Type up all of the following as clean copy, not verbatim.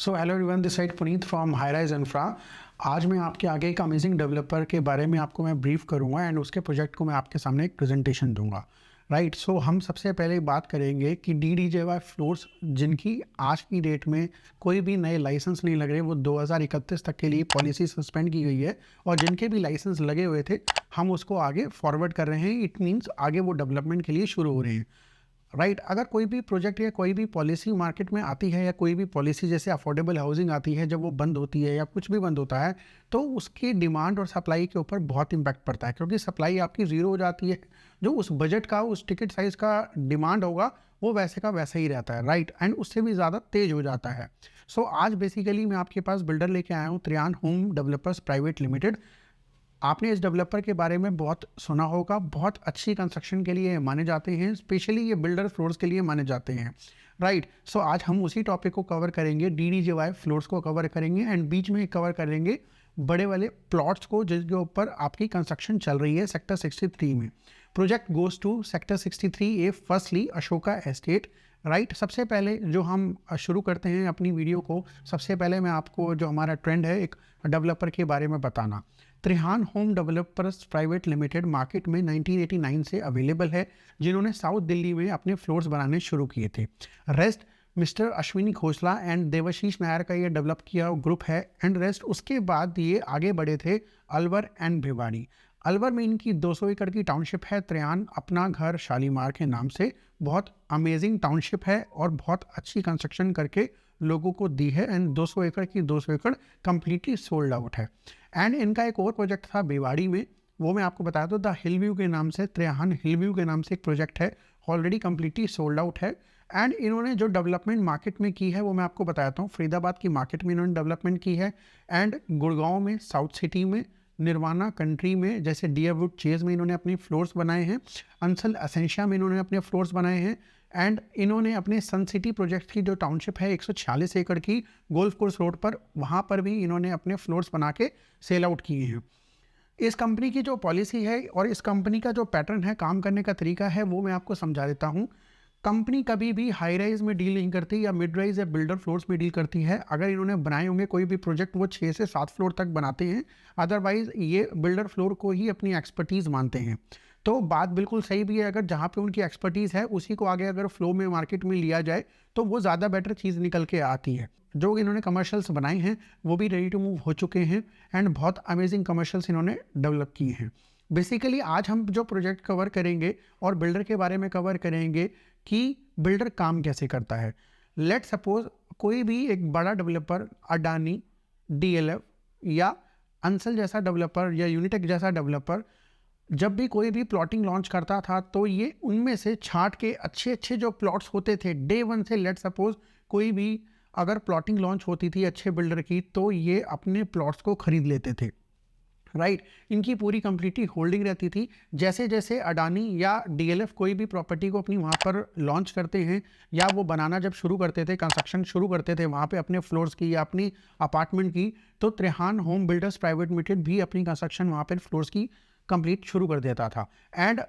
So hello everyone, this side Puneet from high-rise infra. आज मैं आपके आगे एक अमेजिंग डेवलपर के बारे में आपको मैं ब्रीफ करूंगा एंड उसके प्रोजेक्ट को मैं आपके सामने एक प्रेजेंटेशन दूंगा। राइट, सो हम सबसे पहले बात करेंगे कि DDJY फ्लोर्स जिनकी आज की डेट में कोई भी नए लाइसेंस नहीं लग रहे, वो 2031 तक के लिए पॉलिसी सस्पेंड की गई है और जिनके भी लाइसेंस लगे हुए थे हम उसको आगे फॉरवर्ड कर रहे हैं। इट मीन्स आगे वो डेवलपमेंट के लिए शुरू हो रहे हैं। राइट, अगर कोई भी प्रोजेक्ट या कोई भी पॉलिसी मार्केट में आती है या कोई भी पॉलिसी जैसे अफोर्डेबल हाउसिंग आती है, जब वो बंद होती है या कुछ भी बंद होता है तो उसकी डिमांड और सप्लाई के ऊपर बहुत इम्पैक्ट पड़ता है, क्योंकि सप्लाई आपकी ज़ीरो हो जाती है। जो उस बजट का, उस टिकट साइज़ का डिमांड होगा वो वैसे का वैसा ही रहता है। राइट, एंड उससे भी ज़्यादा तेज हो जाता है। सो आज बेसिकली मैं आपके पास बिल्डर लेके आया हूँ, त्रियान होम डेवलपर्स प्राइवेट लिमिटेड। आपने इस डेवलपर के बारे में बहुत सुना होगा, बहुत अच्छी कंस्ट्रक्शन के लिए माने जाते हैं, स्पेशली ये बिल्डर फ्लोर्स के लिए माने जाते हैं। राइट, सो आज हम उसी टॉपिक को कवर करेंगे, DDJY फ्लोर्स को कवर करेंगे एंड बीच में कवर करेंगे बड़े वाले प्लॉट्स को जिसके ऊपर आपकी कंस्ट्रक्शन चल रही है सेक्टर 63 में। Project goes to sector 63A, firstly Ashoka estate. Right, सबसे पहले जो हम शुरू करते हैं अपनी वीडियो को, सबसे पहले मैं आपको जो हमारा ट्रेंड है एक डेवलपर के बारे में बताना। Trihan home developers private limited market में 1989 से अवेलेबल है, जिन्होंने साउथ दिल्ली में अपने फ्लोर्स बनाने शुरू किए थे। Rest mister Ashwini Khosla and Devashish Nair का ये डेवलप किया ग्रुप है एंड रेस्ट उसके बाद ये आगे बढ़े थे अलवर एंड भिवाड़ी। अलवर में इनकी 200 एकड़ की टाउनशिप है, त्रियान अपना घर शालीमार के नाम से। बहुत अमेजिंग टाउनशिप है और बहुत अच्छी कंस्ट्रक्शन करके लोगों को दी है एंड 200 एकड़ की 200 एकड़ कंप्लीटली सोल्ड आउट है। एंड इनका एक और प्रोजेक्ट था भिवाड़ी में, वो मैं आपको बताया तो द हिल व्यू के नाम से, त्रिहान हिल व्यू के नाम से एक प्रोजेक्ट है, ऑलरेडी कंप्लीटली सोल्ड आउट है। एंड इन्होंने जो डेवलपमेंट मार्केट में की है वो मैं आपको बताता हूँ। फरीदाबाद की मार्केट में इन्होंने डेवलपमेंट की है एंड गुड़गांव में, साउथ सिटी में, निर्वाणा कंट्री में, जैसे डियरवुड चेज में इन्होंने अपने फ्लोर्स बनाए हैं, अंसल एसेंशिया में इन्होंने अपने फ्लोर्स बनाए हैं एंड इन्होंने अपने सन सिटी प्रोजेक्ट की जो टाउनशिप है 146 एकड़ की गोल्फ कोर्स रोड पर, वहाँ पर भी इन्होंने अपने फ्लोर्स बना के सेल आउट किए हैं। इस कंपनी की जो पॉलिसी है और इस कंपनी का जो पैटर्न है, काम करने का तरीका है, वो मैं आपको समझा देता हूँ। कंपनी कभी भी हाई राइज में डील नहीं करती या मिड राइज या बिल्डर फ्लोर्स में डील करती है। अगर इन्होंने बनाए होंगे कोई भी प्रोजेक्ट, वो 6 से 7 फ्लोर तक बनाते हैं, अदरवाइज ये बिल्डर फ्लोर को ही अपनी एक्सपर्टीज़ मानते हैं। तो बात बिल्कुल सही भी है, अगर जहाँ पे उनकी एक्सपर्टीज़ है उसी को आगे अगर फ्लो में मार्केट में लिया जाए तो वो ज़्यादा बेटर चीज़ निकल के आती है। जो इन्होंने कमर्शियल्स बनाए हैं वो भी रेडी टू मूव हो चुके हैं एंड बहुत अमेजिंग कमर्शियल्स इन्होंने डेवलप किए हैं। बेसिकली आज हम जो प्रोजेक्ट कवर करेंगे और बिल्डर के बारे में कवर करेंगे कि बिल्डर काम कैसे करता है। लेट सपोज कोई भी एक बड़ा डेवलपर, अडानी, DLF या अंसल जैसा डेवलपर या यूनिटेक जैसा डेवलपर, जब भी कोई भी प्लॉटिंग लॉन्च करता था तो ये उनमें से छांट के अच्छे अच्छे जो प्लॉट्स होते थे डे वन से, लेट सपोज कोई भी अगर प्लॉटिंग लॉन्च होती थी अच्छे बिल्डर की तो ये अपने प्लॉट्स को खरीद लेते थे। राइट, इनकी पूरी कंप्लीटली होल्डिंग रहती थी। जैसे जैसे अडानी या DLF कोई भी प्रॉपर्टी को अपनी वहाँ पर लॉन्च करते हैं या वो बनाना जब शुरू करते थे, कंस्ट्रक्शन शुरू करते थे वहाँ पे अपने फ्लोर्स की या अपनी अपार्टमेंट की, तो Trihan home builders private limited भी अपनी कंस्ट्रक्शन वहाँ पर फ्लोर्स की कंप्लीट शुरू कर देता था एंड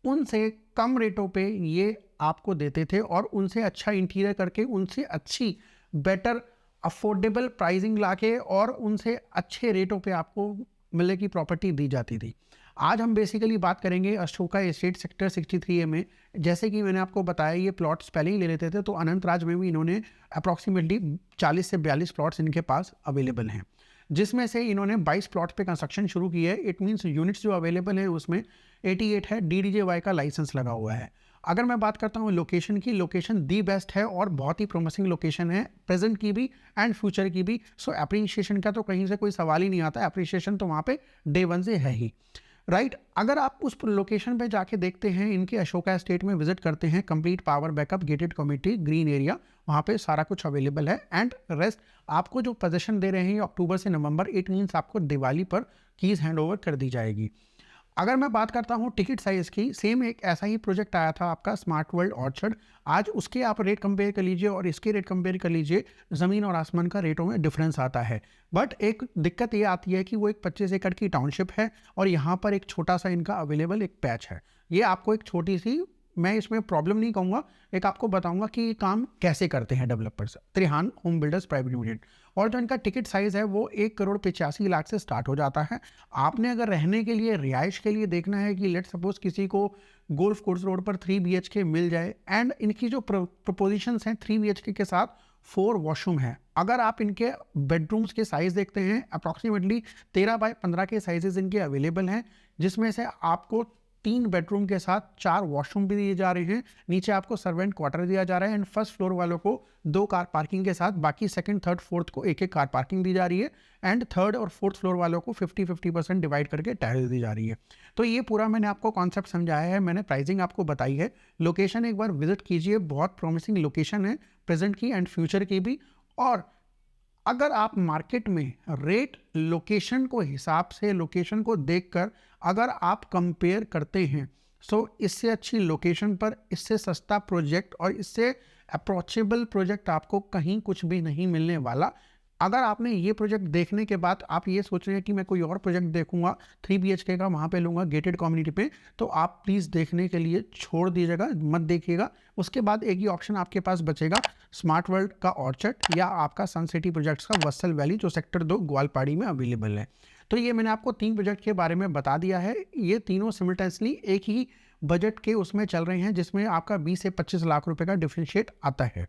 उनसे कम रेटों पे ये आपको देते थे और उनसे अच्छा इंटीरियर करके, उनसे अच्छी बेटर अफोर्डेबल प्राइसिंग लाके और उनसे अच्छे रेटों पे आपको मिलने की प्रॉपर्टी दी जाती थी। आज हम बेसिकली बात करेंगे अशोका एस्टेट सेक्टर 63A में। जैसे कि मैंने आपको बताया ये प्लॉट्स पहले ही ले लेते थे, तो अनंतराज में भी इन्होंने अप्रॉक्सीमेटली 40 से 42 प्लॉट्स इनके पास अवेलेबल हैं, जिसमें से इन्होंने 22 प्लॉट पे कंस्ट्रक्शन शुरू की है। इट मीन्स यूनिट्स जो अवेलेबल है उसमें 88 है, DDJY का लाइसेंस लगा हुआ है। अगर मैं बात करता हूँ लोकेशन की, लोकेशन दी बेस्ट है और बहुत ही प्रोमिसिंग लोकेशन है, प्रेजेंट की भी एंड फ्यूचर की भी। सो एप्रिशिएशन का तो कहीं से कोई सवाल ही नहीं आता, एप्रिशिएशन तो वहाँ पे डे वन से है ही। राइट, अगर आप उस लोकेशन पे जाके देखते हैं, इनके अशोका एस्टेट में विजिट करते हैं, complete power backup, gated community, green area, वहाँ पे सारा कुछ अवेलेबल है एंड रेस्ट आपको जो पोजीशन दे रहे हैं अक्टूबर से नवंबर, इट मीन्स आपको दिवाली पर कीज हैंडओवर कर दी जाएगी। अगर मैं बात करता हूँ टिकट साइज़ की, सेम एक ऐसा ही प्रोजेक्ट आया था आपका स्मार्ट वर्ल्ड ऑर्चर्ड। आज उसके आप रेट कंपेयर कर लीजिए और इसके रेट कंपेयर कर लीजिए, ज़मीन और आसमान का रेटों में डिफरेंस आता है। बट एक दिक्कत ये आती है कि वो एक 25 एकड़ की टाउनशिप है और यहाँ पर एक छोटा सा इनका अवेलेबल एक पैच है। ये आपको एक छोटी सी मैं इसमें प्रॉब्लम नहीं कहूँगा, एक आपको बताऊंगा कि ये काम कैसे करते हैं developers. Trihan home builders private limited, और जो इनका टिकट साइज़ है वो 1,85,00,000 से स्टार्ट हो जाता है। आपने अगर रहने के लिए, रिहाइश के लिए देखना है कि लेट सपोज किसी को गोल्फ कोर्स रोड पर 3 BHK मिल जाए, एंड इनकी जो प्रपोजिशंस हैं 3 BHK के साथ 4 वॉशरूम है। अगर आप इनके बेडरूम्स के साइज़ देखते हैं, अप्रॉक्सीमेटली 13 बाय 15 के साइजेस इनके अवेलेबल हैं, जिसमें से आपको 3 बेडरूम के साथ 4 वॉशरूम भी दिए जा रहे हैं। नीचे आपको सर्वेंट क्वार्टर दिया जा रहा है, एंड फर्स्ट फ्लोर वालों को 2 कार पार्किंग के साथ, बाकी सेकंड, थर्ड, फोर्थ को एक कार पार्किंग दी जा रही है, एंड थर्ड और फोर्थ फ्लोर वालों को 50-50% डिवाइड करके टेरेस दी जा रही है। तो ये पूरा मैंने आपको कॉन्सेप्ट समझाया है, मैंने प्राइसिंग आपको बताई है। लोकेशन एक बार विजिट कीजिए, बहुत प्रॉमिसिंग लोकेशन है, प्रेजेंट की एंड फ्यूचर की भी। और अगर आप मार्केट में रेट लोकेशन को हिसाब से, लोकेशन को देखकर अगर आप कंपेयर करते हैं, सो इससे अच्छी लोकेशन पर इससे सस्ता प्रोजेक्ट और इससे अप्रोचेबल प्रोजेक्ट आपको कहीं कुछ भी नहीं मिलने वाला। अगर आपने ये प्रोजेक्ट देखने के बाद आप ये सोच रहे हैं कि मैं कोई और प्रोजेक्ट देखूंगा 3 BHK का, वहाँ पे लूँगा गेटेड कम्युनिटी पे, तो आप प्लीज़ देखने के लिए छोड़ दीजिएगा, मत देखिएगा। उसके बाद एक ही ऑप्शन आपके पास बचेगा, स्मार्ट वर्ल्ड का ऑर्चर्ड या आपका सन सिटी प्रोजेक्ट्स का वत्सल वैली, जो सेक्टर 2 ग्वालपाड़ी में अवेलेबल है। तो ये मैंने आपको 3 प्रोजेक्ट के बारे में बता दिया है। ये तीनों सिमिल्टेनियसली एक ही बजट के उसमें चल रहे हैं, जिसमें आपका 20 से 25 लाख रुपए का डिफरेंशिएट आता है।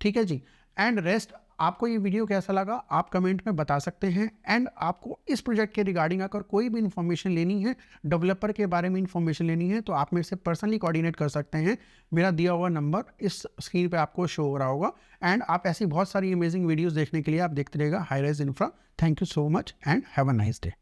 ठीक है जी। एंड रेस्ट, आपको ये वीडियो कैसा लगा आप कमेंट में बता सकते हैं। एंड आपको इस प्रोजेक्ट के रिगार्डिंग अगर कोई भी इन्फॉर्मेशन लेनी है, डेवलपर के बारे में इन्फॉर्मेशन लेनी है, तो आप मेरे से पर्सनली कोऑर्डिनेट कर सकते हैं। मेरा दिया हुआ नंबर इस स्क्रीन पे आपको शो हो रहा होगा। एंड आप ऐसी बहुत सारी अमेजिंग वीडियोस देखने के लिए आप देखते रहिएगा high rise infra. Thank you so much and have a nice day.